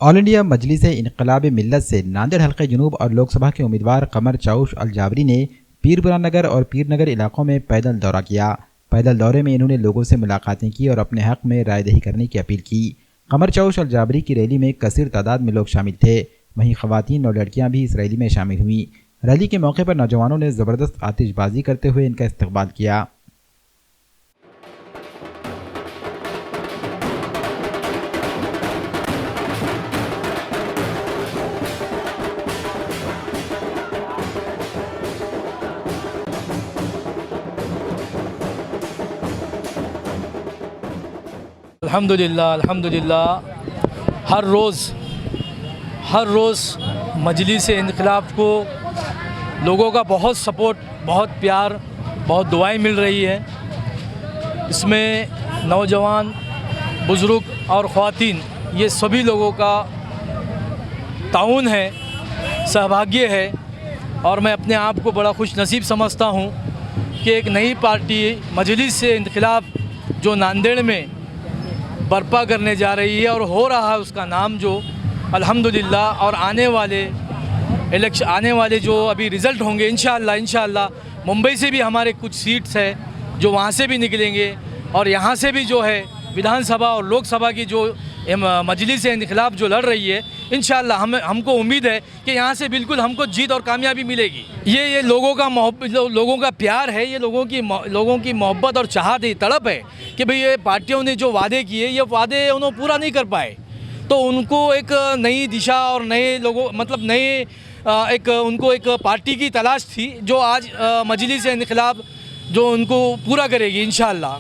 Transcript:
All India मजलिस इनकलाब मिल्लत से नांदेड़ हल्के जुनूब और लोकसभा के उम्मीदवार कमर चौश अल जाबरी ने पीरपुरा नगर और पीरनगर इलाकों में पैदल दौरा किया। पैदल दौरे में इन्होंने लोगों से मुलाकातें की और अपने हक में रायदही करने की अपील की। कमर चौश अल जाबरी की रैली में कसीर तादाद में लोग शामिल थे। वहीं खवातीन और लड़कियां भी इस रैली में शामिल हुई। रैली के मौके पर नौजवानों ने ज़बरदस्त आतिशबाजी करते हुए इनका इस्तकबाल किया। अल्हम्दुलिल्लाह हर रोज़ मजलिस इनक़लाब को लोगों का बहुत सपोर्ट, बहुत प्यार, बहुत दुआएं मिल रही है। इसमें नौजवान, बुज़ुर्ग और ख़वातीन ये सभी लोगों का ताउन है, सहभाग्य है और मैं अपने आप को बड़ा खुश नसीब समझता हूँ कि एक नई पार्टी मजलिस इनक़लाब जो नांदेड़ में बर्पा करने जा रही है और हो रहा है उसका नाम जो अल्हम्दुलिल्लाह। और आने वाले जो अभी रिज़ल्ट होंगे इंशाअल्लाह मुंबई से भी हमारे कुछ सीट्स है जो वहाँ से भी निकलेंगे और यहाँ से भी जो है विधानसभा और लोकसभा की जो मजलिस इनक़लाब जो लड़ रही है इंशाअल्लाह हमको उम्मीद है कि यहाँ से बिल्कुल हमको जीत और कामयाबी मिलेगी। ये लोगों का प्यार है, ये लोगों की मोहब्बत और चाहत है, तड़प है कि भाई ये पार्टियों ने जो वादे किए ये वादे उन्होंने पूरा नहीं कर पाए, तो उनको एक नई दिशा और नए लोगों उनको एक पार्टी की तलाश थी जो आज मजलिस इनक़लाब जो उनको पूरा करेगी इंशाअल्लाह।